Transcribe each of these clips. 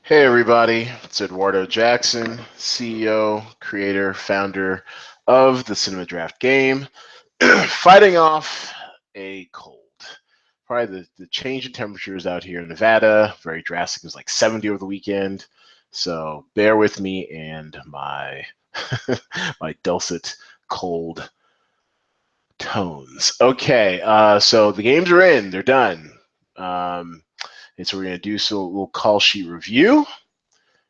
Hey everybody, it's Eduardo Jackson, CEO, creator, founder of the Cinema Draft Game, fighting off a cold. Probably the change in temperatures out here in Nevada, very drastic. It was like 70 over the weekend. So bear with me and my my dulcet cold tones. Okay, so the games are in, they're done. And so we're gonna do a little call sheet review.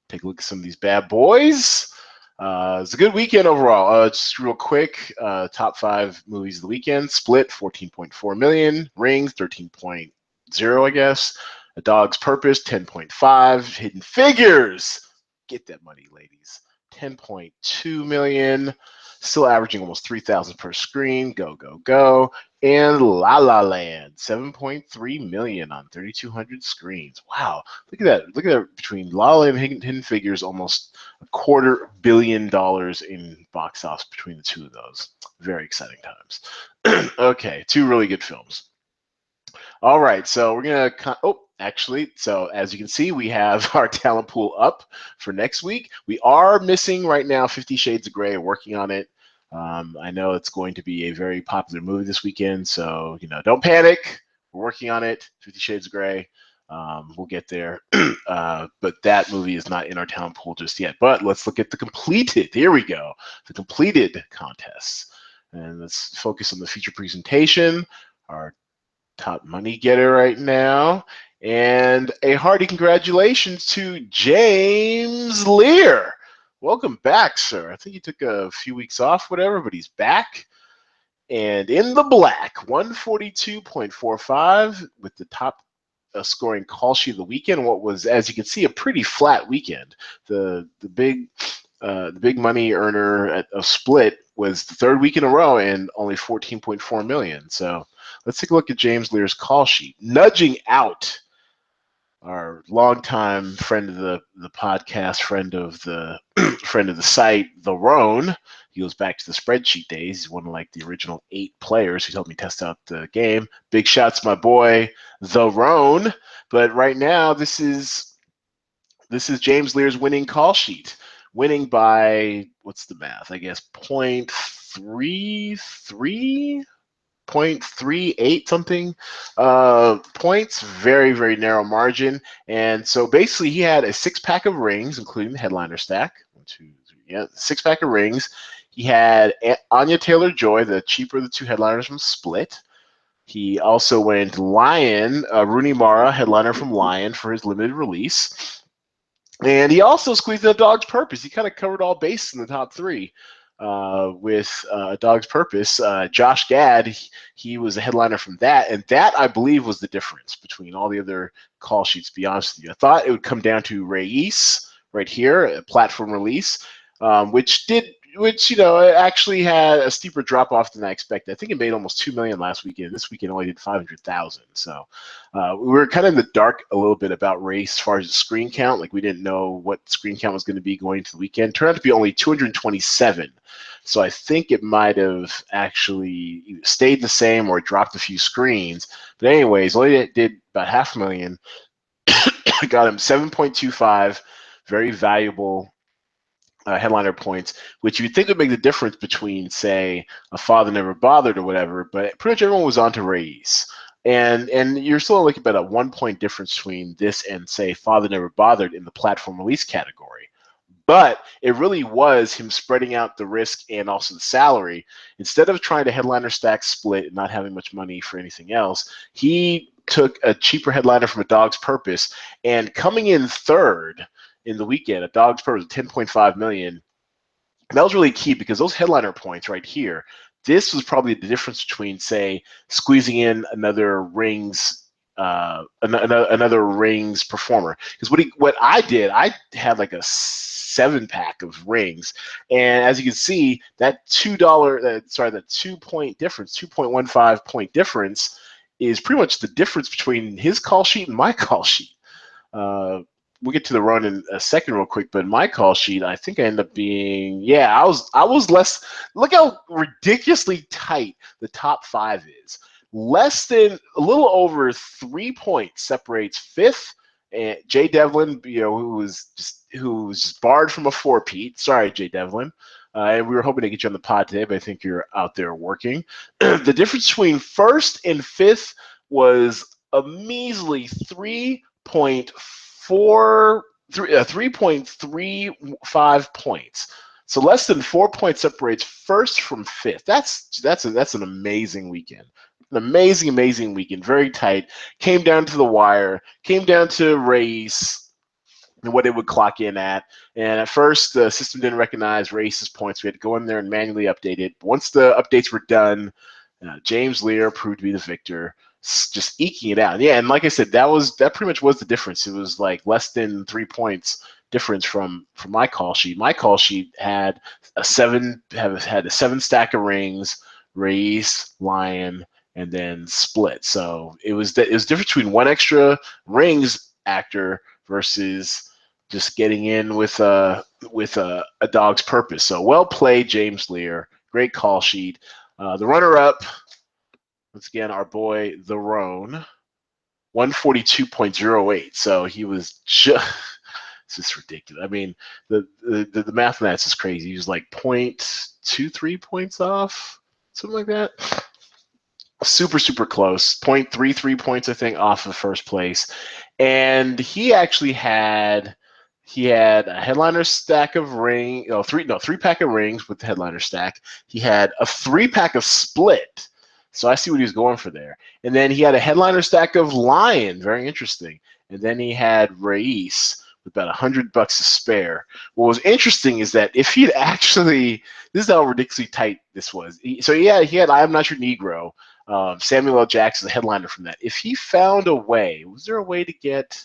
Take a look at some of these bad boys. It's a good weekend overall. Just real quick, top 5 movies of the weekend. Split, 14.4 million. Rings, 13.0, I guess. A Dog's Purpose, 10.5. Hidden Figures, get that money, ladies. 10.2 million. Still averaging almost 3,000 per screen. Go, go, go. And La La Land, 7.3 million on 3,200 screens. Wow, look at that! Look at that between La La Land and Hidden Figures, almost $250 million in box office between the two of those. Very exciting times. Okay, 2 really good films. All right, so we're gonna. Oh, actually, so as you can see, we have our talent pool up for next week. We are missing right now 50 Shades of Grey. Working on it. I know it's going to be a very popular movie this weekend, so don't panic. We're working on it. 50 Shades of Grey. We'll get there. But that movie is not in our talent pool just yet. But let's look at the completed. Here we go. The completed contests. And let's focus on the feature presentation. Our top money getter right now. And a hearty congratulations to James Lear. Welcome back, sir. I think he took a few weeks off, whatever, but he's back. And in the black, 142.45 with the top scoring call sheet of the weekend. What was, as you can see, a pretty flat weekend. The big money earner at a Split was the 3rd week in a row and only 14.4 million. So let's take a look at James Lear's call sheet. Nudging out our longtime friend of the podcast, friend of the friend of the site, the Roan. He goes back to the spreadsheet days. He's one of like the original 8 players who helped me test out the game. Big shouts to my boy, the Roan. But right now, this is James Lear's winning call sheet. Winning by, what's the math? I guess 0.33, 0.38 something points. Very, very narrow margin. And so basically he had a 6-pack of rings, including the headliner stack. 1, 2, 3, yeah, 6-pack of rings. He had Anya Taylor-Joy, the cheaper of the 2 headliners from Split. He also went Lion, Rooney Mara, headliner from Lion for his limited release. And he also squeezed in A Dog's Purpose. He kind of covered all bases in the top 3 with A Dog's Purpose. Josh Gad, he was a headliner from that, and that, I believe, was the difference between all the other call sheets, to be honest with you. I thought it would come down to Reyes right here, a platform release, which it actually had a steeper drop off than I expected. I think it made almost 2 million last weekend. This weekend only did 500,000. So we were kind of in the dark a little bit about Race as far as the screen count. Like, we didn't know what screen count was going to be going into the weekend. Turned out to be only 227. So I think it might have actually stayed the same or dropped a few screens. But anyways, only did about 500,000. Got him 7.25. Very valuable headliner points, which you'd think would make the difference between, say, A Father Never Bothered or whatever, but pretty much everyone was on to Reyes. And you're still looking at a 1-point difference between this and, say, Father Never Bothered in the platform release category. But it really was him spreading out the risk and also the salary. Instead of trying to headliner stack Split and not having much money for anything else, he took a cheaper headliner from A Dog's Purpose, and coming in 3rd in the weekend, A Dog's Purpose, 10.5 million. That was really key because those headliner points right here, this was probably the difference between, say, squeezing in another Rings another Rings performer. Because what I did, I had like a 7-pack of Rings, and as you can see, that that 2-point difference, 2.15 point difference, is pretty much the difference between his call sheet and my call sheet. We'll get to the run in a second real quick, but my call sheet, I think I ended up being, I was less. Look how ridiculously tight the top 5 is. Less than, a little over 3 points separates 5th And Jay Devlin, who was just barred from a four-peat. Sorry, Jay Devlin. And we were hoping to get you on the pod today, but I think you're out there working. The difference between first and fifth was a measly 3.35 points. So less than 4 points separates first from fifth. That's an amazing weekend. An amazing, amazing weekend. Very tight. Came down to the wire. Came down to race and what it would clock in at. And at first, the system didn't recognize race's points. We had to go in there and manually update it. But once the updates were done, James Lear proved to be the victor, just eking it out. Yeah, and like I said, that pretty much was the difference. It was like less than 3 points difference from my call sheet. My call sheet had a seven stack of rings, race, lion, and then split. So it was different between one extra rings actor versus just getting in with a dog's purpose. So well played, James Lear. Great call sheet. The runner-up, once again, our boy the Roan, 142.08. So he was just it's just ridiculous. I mean, the mathematics is crazy. He was like 0.23 points off, something like that. Super, super close. 0.33 points, I think, off of first place. And he actually had a headliner stack of three pack of rings with the headliner stack. He had a 3-pack of split. So I see what he was going for there. And then he had a headliner stack of lion. Very interesting. And then he had Reyes with about $100 to spare. What was interesting is that if he'd actually, this is how ridiculously tight this was. He had I Am Not Your Negro. Samuel L. Jackson, the headliner from that. If he found a way, was there a way to get?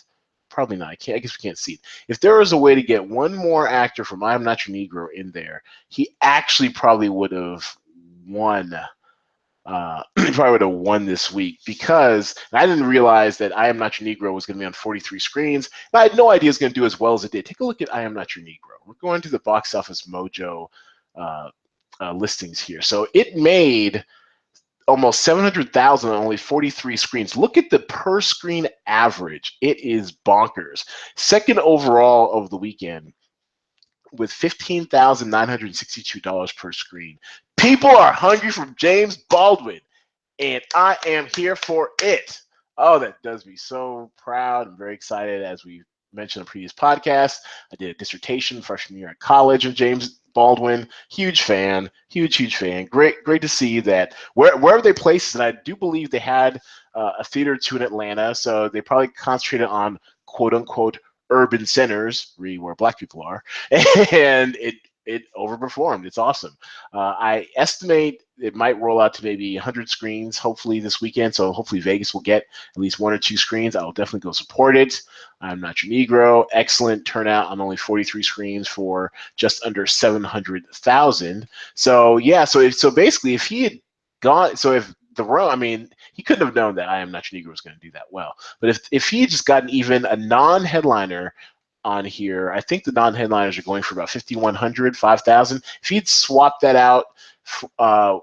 Probably not. I guess we can't see it. If there was a way to get one more actor from I Am Not Your Negro in there, he actually probably would have won. He probably would have won this week because I didn't realize that I Am Not Your Negro was going to be on 43 screens. And I had no idea it was going to do as well as it did. Take a look at I Am Not Your Negro. We're going to the Box Office Mojo listings here. So it made almost 700,000 on only 43 screens. Look at the per screen average. It is bonkers. Second overall of the weekend with $15,962 per screen. People are hungry for James Baldwin, and I am here for it. Oh, that does me so proud. I'm very excited. As we mentioned in a previous podcast, I did a dissertation freshman year at college on James Baldwin. Huge fan. Great to see that wherever they placed it, I do believe they had a theater or two in Atlanta, so they probably concentrated on quote unquote urban centers, where Black people are, and it overperformed. It's awesome. I estimate it might roll out to maybe 100 screens hopefully this weekend. So hopefully Vegas will get at least 1 or 2 screens. I will definitely go support it. I'm Not Your Negro. Excellent turnout on only 43 screens for just under 700,000. So yeah, so basically if he had gone, so if the row, I mean, he couldn't have known that I Am Not Your Negro was going to do that well. But if he had just gotten even a non-headliner on here, I think the non-headliners are going for about 5,100, 5,000. If he'd swapped that out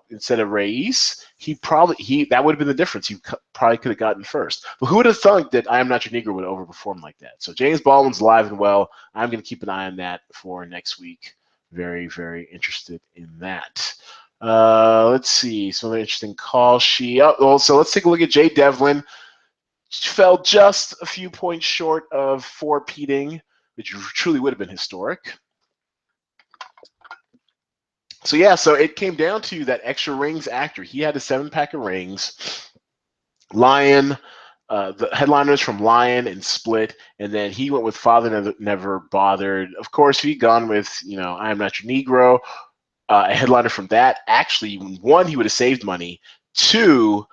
instead of Reyes, that would have been the difference. He probably could have gotten first. But who would have thunk that I Am Not Your Negro would overperform like that? So James Baldwin's alive and well. I'm going to keep an eye on that for next week. Very, very interested in that. Let's see. Some other interesting call sheet. So let's take a look at Jay Devlin. Fell just a few points short of four-peating, which truly would have been historic. So yeah, so it came down to that extra rings actor. He had a 7-pack of rings. Lion, the headliners from Lion and Split, and then he went with Father Never Bothered. Of course, if he'd gone with, I Am Not Your Negro, a headliner from that, actually, 1, he would have saved money. 2,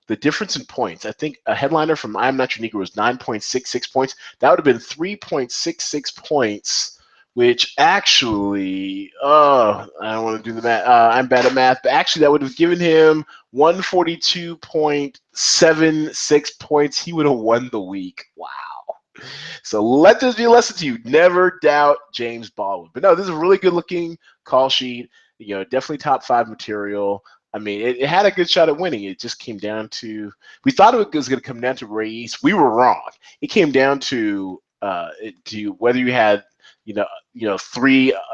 the difference in points. I think a headliner from I Am Not Your Negro was 9.66 points. That would have been 3.66 points, which actually, I don't want to do the math. I'm bad at math, but actually that would have given him 142.76 points. He would have won the week. Wow. So let this be a lesson to you. Never doubt James Baldwin. But no, this is a really good looking call sheet. Definitely top 5 material. I mean, it had a good shot at winning. It just came down to, we thought it was going to come down to Reyes. We were wrong. It came down to whether you had,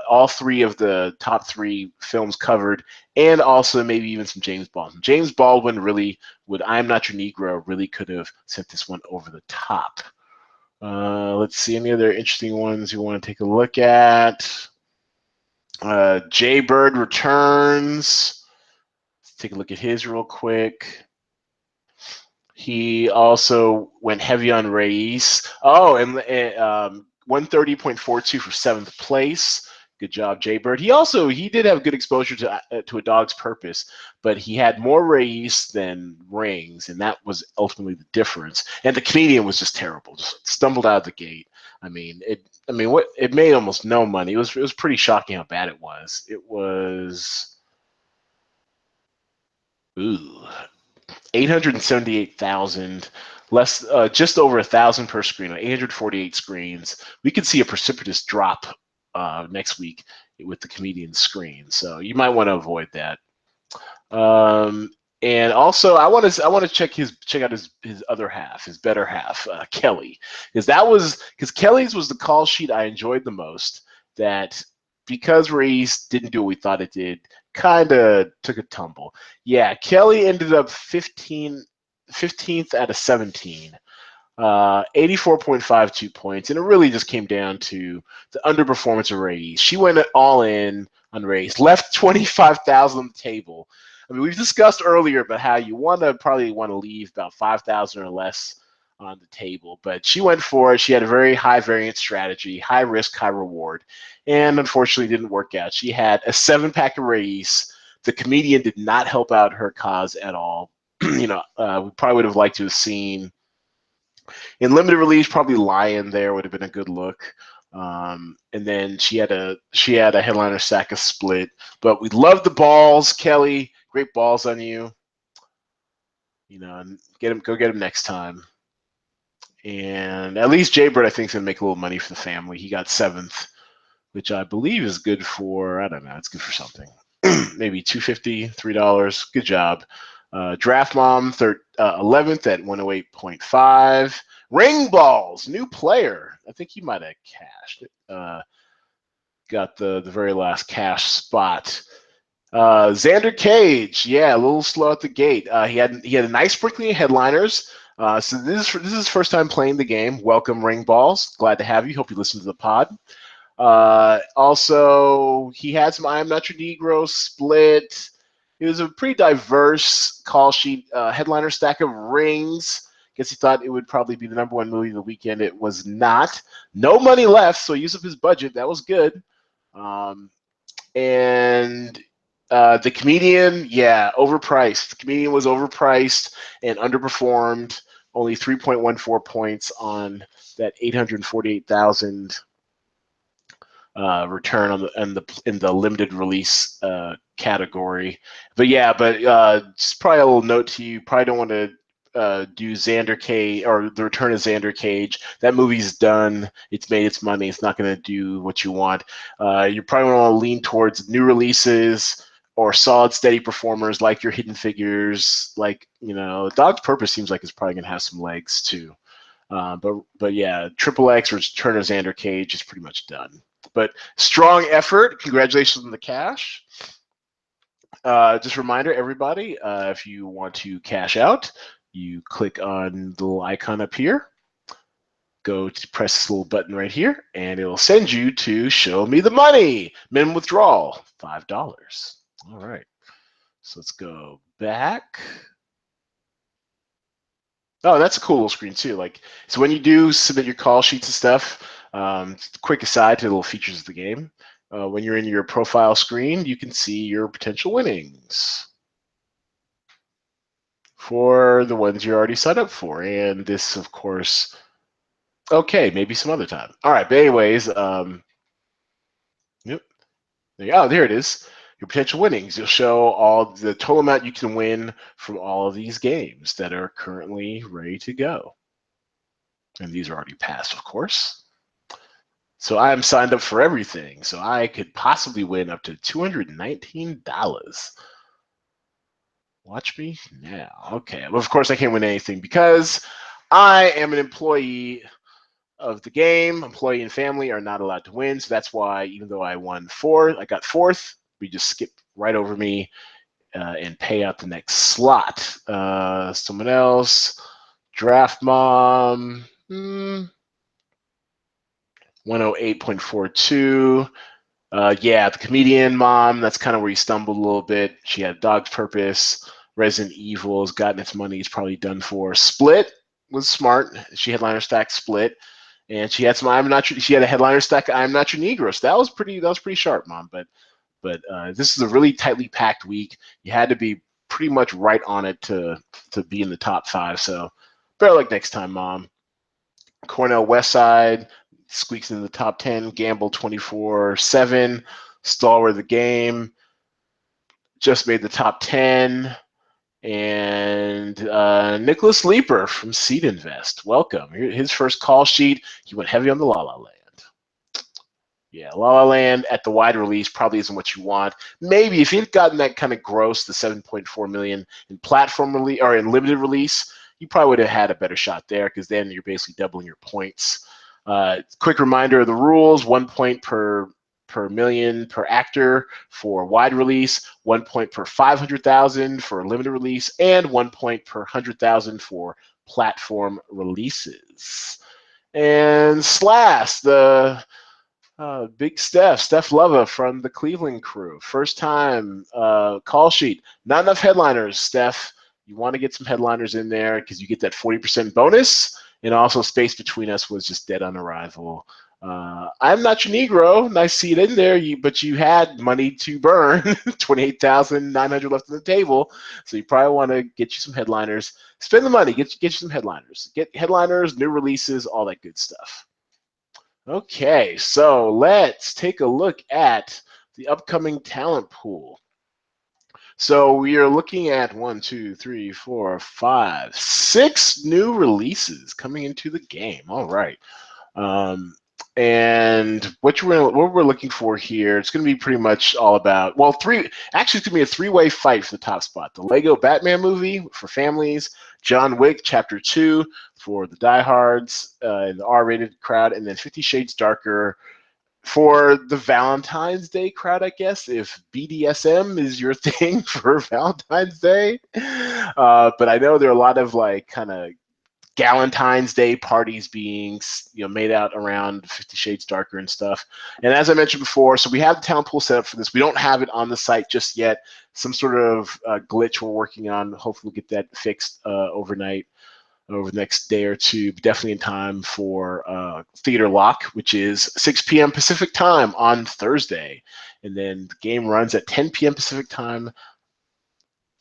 all three of the top three films covered, and also maybe even some James Baldwin. James Baldwin really would, I Am Not Your Negro really could have sent this one over the top. Let's see any other interesting ones you want to take a look at. Jay Bird Returns. Let's take a look at his real quick. He also went heavy on Reyes. Oh, and 130.42 for 7th place. Good job, Jay Bird. He did have good exposure to A Dog's Purpose, but he had more Reyes than rings, and that was ultimately the difference. And The Comedian was just terrible. Just stumbled out of the gate. It made almost no money. It was pretty shocking how bad it was. It was 878,000, less, just over 1,000 per screen on 848 screens. We could see a precipitous drop next week with The Comedian screen, so you might want to avoid that. And also, I want to check out his other half, his better half, Kelly, because Kelly's was the call sheet I enjoyed the most. That because Reyes didn't do what we thought it did, kind of took a tumble. Yeah, Kelly ended up 15th out of 17. 84.52 points, and it really just came down to the underperformance of Reyes. She went all in on Reyes, left 25,000 on the table. I mean, we've discussed earlier about how you probably want to leave about 5,000 or less on the table, but she went for it. She had a very high variance strategy, high risk, high reward, and unfortunately didn't work out. She had a 7-pack of Reyes. The Comedian did not help out her cause at all. We probably would have liked to have seen in limited release, probably Lion there would have been a good look. And then she had a headliner stack of Split. But we love the balls, Kelly. Great balls on you. And go get him next time. And at least Jay Bird, I think, is gonna make a little money for the family. He got 7th, which I believe is good for, I don't know, it's good for something. Maybe $2.50, $3. Good job. Draft Mom 11th at 108.5. Ring Balls, new player. I think he might have cashed it. Got the very last cash spot. Xander Cage, yeah, a little slow at the gate. He had a nice sprinkling of headliners. So this is his first time playing the game. Welcome, Ring Balls. Glad to have you. Hope you listen to the pod. Also, he had some I Am Not Your Negro, Split. It was a pretty diverse call sheet. Headliner stack of Rings. Guess he thought it would probably be the #1 movie of the weekend. It was not. No money left, so he used up his budget. That was good. And The Comedian, yeah, overpriced. The Comedian was overpriced and underperformed. Only 3.14 points on that 848,000 return in the limited release category. But yeah, just probably a little note to you. Probably don't want to do Xander Cage or The Return of Xander Cage. That movie's done. It's made its money. It's not going to do what you want. You probably want to lean towards new releases or solid, steady performers like your Hidden Figures. Like, Dog's Purpose seems like it's probably going to have some legs too. But yeah, XXX Return of Xander Cage is pretty much done. But strong effort. Congratulations on the cash. Just a reminder, everybody, if you want to cash out, you click on the little icon up here. Go to press this little button right here, and it will send you to Show Me the Money. Minimum withdrawal, $5. All right. So let's go back. Oh, that's a cool little screen too. So when you do submit your call sheets and stuff, quick aside to the little features of the game. When you're in your profile screen, you can see your potential winnings for the ones you're already signed up for. And this, of course, okay, maybe some other time. All right, but anyways, yep. There it is. Your potential winnings. You'll show all the total amount you can win from all of these games that are currently ready to go. And these are already passed, of course. So I am signed up for everything. So I could possibly win up to $219. Watch me now. Okay. Well, of course, I can't win anything because I am an employee of the game. Employee and family are not allowed to win. So that's why, even though I got fourth, we just skip right over me and pay out the next slot. Someone else. Draft Mom. 108.42. Yeah, the Comedian Mom, that's kind of where he stumbled a little bit. She had Dog's Purpose. Resident Evil has gotten its money. It's probably done for. Split was smart. She headliner stack Split. And she had some she had a headliner stack I'm Not Your Negro. So that was pretty sharp, Mom. But this is a really tightly packed week. You had to be pretty much right on it to be in the top 5. So better luck next time, Mom. Cornell Westside squeaks into the top 10. Gamble 24/7. Stalwart of the Game just made the top 10. And Nicholas Leeper from Seed Invest. Welcome. His first call sheet. He went heavy on the La La Land. Yeah, La La Land at the wide release probably isn't what you want. Maybe if you'd gotten that kind of gross, the 7.4 million in platform release or in limited release, you probably would have had a better shot there because then you're basically doubling your points. Quick reminder of the rules: 1 point per million per actor for wide release, 1 point per 500,000 for limited release, and 1 point per 100,000 for platform releases. And Slash, the Big Steph Lova from the Cleveland Crew. First time call sheet. Not enough headliners, Steph. You want to get some headliners in there because you get that 40% bonus. And also Space Between Us was just dead on arrival. I'm Not Your Negro. Nice to see it in there, but you had money to burn. 28,900 left on the table. So you probably want to get you some headliners. Spend the money. Get you some headliners. Get headliners, new releases, all that good stuff. Okay, so let's take a look at the upcoming talent pool. So we are looking at 1, 2, 3, 4, 5, 6 new releases coming into the game. All right. And what we're looking for here, it's going to be pretty much all about, well, it's going to be a 3-way fight for the top spot. The Lego Batman movie for families, John Wick Chapter 2 for the diehards and the R-rated crowd, and then 50 Shades Darker for the Valentine's Day crowd, I guess, if BDSM is your thing for Valentine's Day. But I know there are a lot of like kind of Galentine's Day parties being made out around 50 Shades Darker and stuff. And as I mentioned before, so we have the talent pool set up for this. We don't have it on the site just yet. Some sort of glitch we're working on. Hopefully we'll get that fixed overnight, over the next day or two, definitely in time for Theater Lock, which is 6 p.m. Pacific time on Thursday. And then the game runs at 10 p.m. Pacific time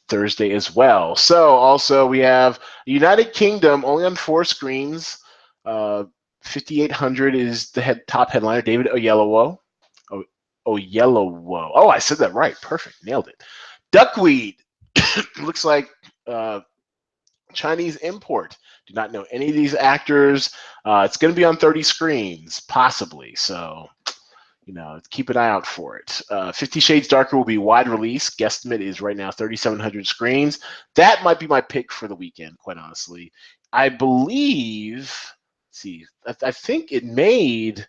Thursday as well. So also we have United Kingdom only on 4 screens. 5,800 is the top headliner, David Oyelowo. Oyelowo. Oh, I said that right. Perfect. Nailed it. Duckweed. Looks like Chinese import. Do not know any of these actors. It's going to be on 30 screens, possibly. So, keep an eye out for it. 50 Shades Darker will be wide release. Guesstimate is right now 3,700 screens. That might be my pick for the weekend, quite honestly. I believe, I think it made,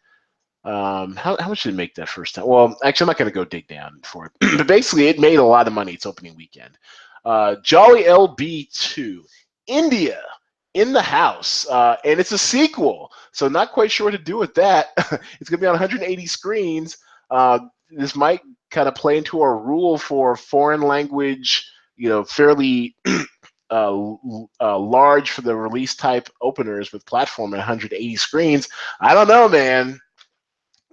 how much did it make that first time? Well, actually, I'm not going to go dig down for it. But basically, it made a lot of money its opening weekend. Jolly LB 2. India in the house, and it's a sequel, so not quite sure what to do with that. It's going to be on 180 screens. This might kind of play into our rule for foreign language, fairly large for the release type openers with platform at 180 screens. I don't know, man.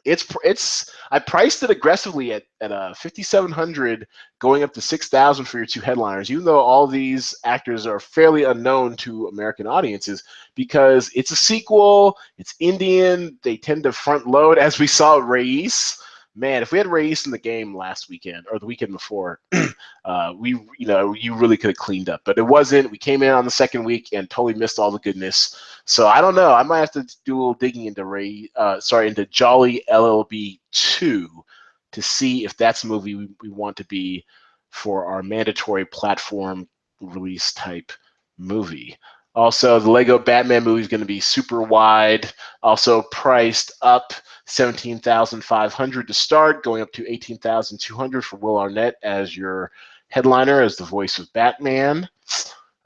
I priced it aggressively at 5,700, going up to 6,000 for your 2 headliners, even though all these actors are fairly unknown to American audiences, because it's a sequel, it's Indian, they tend to front load, as we saw at Reis. Man, if we had Reis in the game last weekend or the weekend before, you really could have cleaned up, but it wasn't. We came in on the second week and totally missed all the goodness. So I don't know. I might have to do a little digging into into Jolly LLB 2 to see if that's a movie we want to be for our mandatory platform release type movie. Also, the Lego Batman movie is going to be super wide, also priced up $17,500 to start, going up to $18,200 for Will Arnett as your headliner, as the voice of Batman.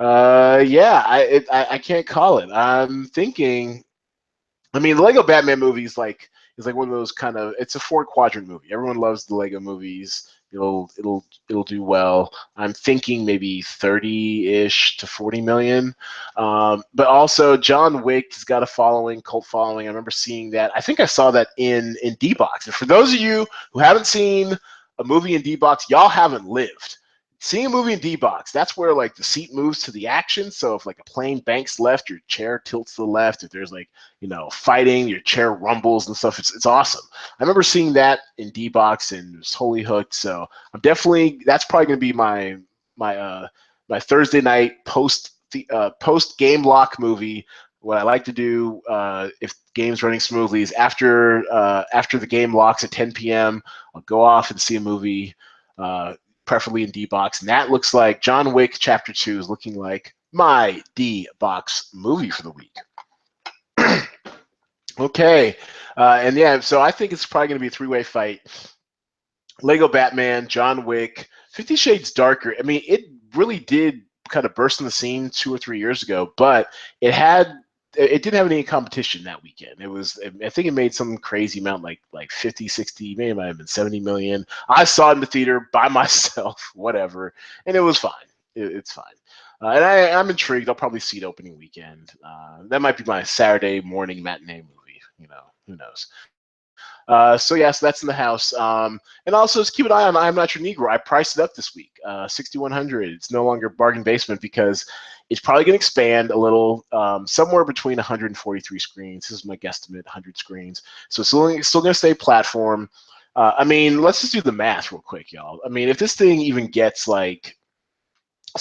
Yeah, I can't call it. I'm thinking. I mean, the Lego Batman movie is like one of those kind of. It's a 4-quadrant movie. Everyone loves the Lego movies. It'll do well. I'm thinking maybe 30-ish to 40 million. But also John Wick has got a following, cult following. I remember seeing that. I think I saw that in D-Box. And for those of you who haven't seen a movie in D-Box, y'all haven't lived. Seeing a movie in D-Box, that's where like the seat moves to the action. So if like a plane banks left, your chair tilts to the left. If there's like, fighting, your chair rumbles and stuff. It's awesome. I remember seeing that in D-Box and was totally hooked. So that's probably gonna be my Thursday night post game lock movie. What I like to do if game's running smoothly is after the game locks at 10 p.m. I'll go off and see a movie. Preferably in D-Box, and that looks like John Wick Chapter 2 is looking like my D-Box movie for the week. Okay, and yeah, so I think it's probably going to be a 3-way fight. Lego Batman, John Wick, 50 Shades Darker. I mean, it really did kind of burst on the scene 2 or 3 years ago, but it didn't have any competition that weekend. I think it made some crazy amount, like 50, 60, maybe it might have been 70 million. I saw it in the theater by myself, whatever, and it was fine. It's fine. And I'm intrigued. I'll probably see it opening weekend. That might be my Saturday morning matinee movie. Who knows? So yes, that's in the house. And also just keep an eye on I'm Not Your Negro. I priced it up this week, 6,100. It's no longer bargain basement because it's probably going to expand a little, somewhere between 143 screens. This is my guesstimate, 100 screens. So it's still going to stay platform. I mean, let's just do the math real quick, y'all. I mean, if this thing even gets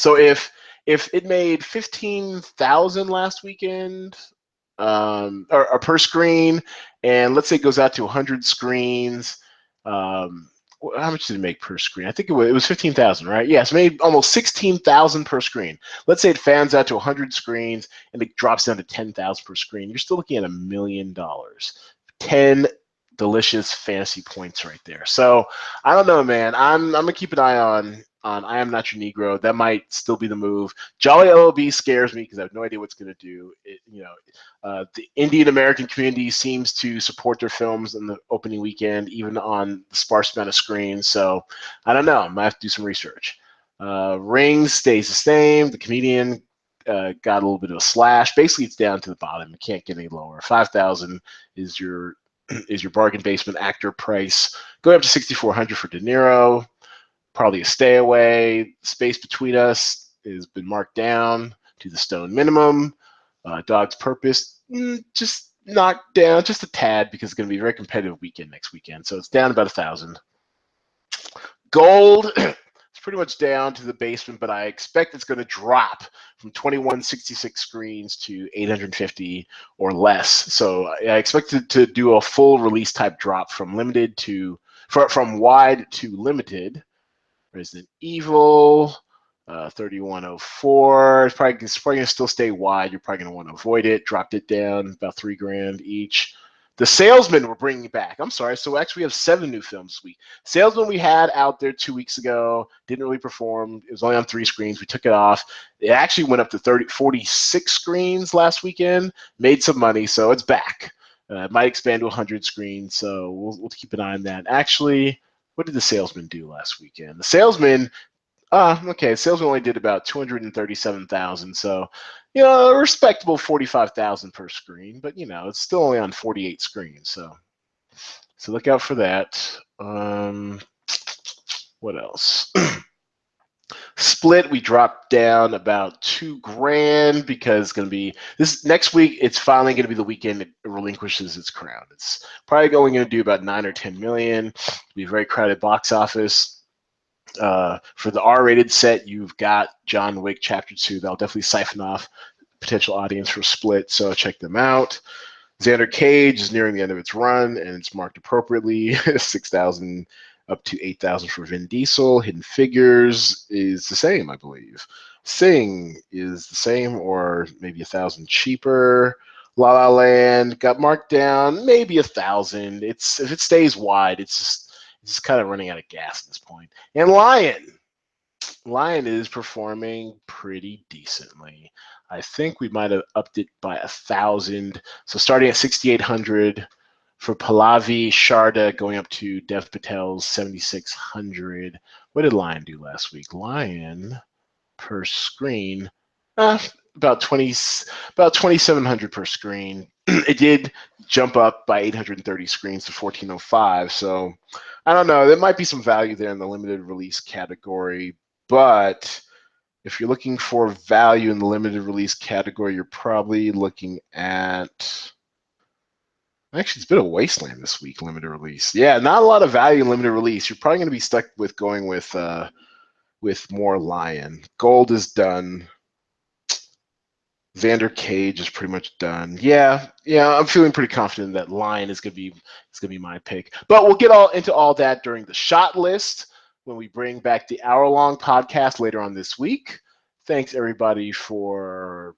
if it made 15,000 last weekend, or per screen, and let's say it goes out to 100 screens. How much did it make per screen? I think it was 15,000, right? Yes, it made almost 16,000 per screen. Let's say it fans out to 100 screens and it drops down to 10,000 per screen. You're still looking at $1 million. 10 delicious fantasy points right there. So I don't know, man. I'm gonna keep an eye on I Am Not Your Negro. That might still be the move. Jolly LLB scares me because I have no idea what's going to do. The Indian American community seems to support their films in the opening weekend, even on the sparse amount of screens. So I don't know. I might have to do some research. Rings stays the same. The comedian got a little bit of a slash. Basically, it's down to the bottom. It can't get any lower. 5,000 is your bargain basement actor price. Going up to 6,400 for De Niro. Probably a stay away. Space Between Us has been marked down to the stone minimum. Dog's Purpose, just knocked down just a tad because it's going to be a very competitive weekend next weekend. So it's down about 1,000. Gold, it's pretty much down to the basement, but I expect it's going to drop from 2166 screens to 850 or less. So I expect it to do a full release type drop from wide to limited. Resident Evil, 3104. It's probably going to still stay wide. You're probably going to want to avoid it. Dropped it down about $3,000 each. The Salesman we're bringing back. I'm sorry. So actually we have 7 new films this week. Salesman we had out there 2 weeks ago. Didn't really perform. It was only on 3 screens. We took it off. It actually went up to 46 screens last weekend. Made some money, so it's back. It might expand to 100 screens, so we'll keep an eye on that. Actually, what did The Salesman do last weekend? The Salesman, okay, The Salesman only did about 237,000, so a respectable 45,000 per screen, but it's still only on 48 screens, so look out for that. What else? Split, we dropped down about $2,000 because it's going to be this next week. It's finally going to be the weekend it relinquishes its crown. It's probably going to do about 9 or 10 million. It'll be a very crowded box office. For the R-rated set, you've got John Wick Chapter 2. That'll definitely siphon off potential audience for Split, so check them out. Xander Cage is nearing the end of its run, and it's marked appropriately. 6,000 up to 8,000 for Vin Diesel. Hidden Figures is the same, I believe. Sing is the same or maybe 1,000 cheaper. La La Land got marked down, maybe 1,000. It's if it stays wide, it's just kind of running out of gas at this point. And Lion is performing pretty decently. I think we might have upped it by 1,000. So starting at 6,800 for Pallavi Sharda, going up to Dev Patel's 7,600. What did Lion do last week? Lion per screen, about 2,700 per screen. It did jump up by 830 screens to 1,405. So I don't know. There might be some value there in the limited release category, but if you're looking for value in the limited release category, you're probably looking at. Actually, it's been a wasteland this week, limited release. Yeah, not a lot of value in limited release. You're probably going to be stuck with going with more Lion. Gold is done. Vander Cage is pretty much done. Yeah, I'm feeling pretty confident that Lion is gonna be my pick. But we'll get into all that during the shot list when we bring back the hour-long podcast later on this week. Thanks everybody for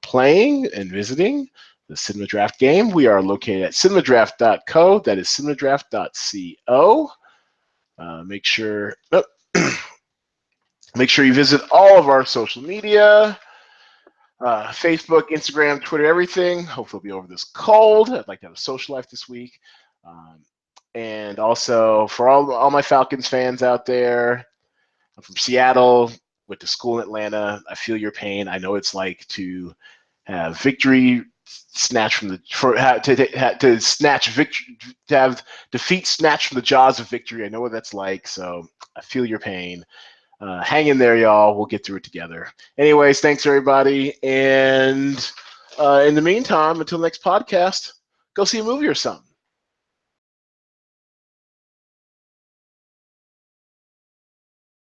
playing and visiting the Cinema Draft game. We are located at cinemadraft.co. That is cinemadraft.co. Make sure you visit all of our social media. Facebook, Instagram, Twitter, everything. Hopefully, it'll be over this cold. I'd like to have a social life this week. And also, for all my Falcons fans out there, I'm from Seattle, went to school in Atlanta. I feel your pain. I know it's like to have victory snatched from to have defeat snatched from the jaws of victory. I know what that's like, so I feel your pain. Hang in there, y'all. We'll get through it together. Anyways, thanks, everybody. And in the meantime, until next podcast, go see a movie or something.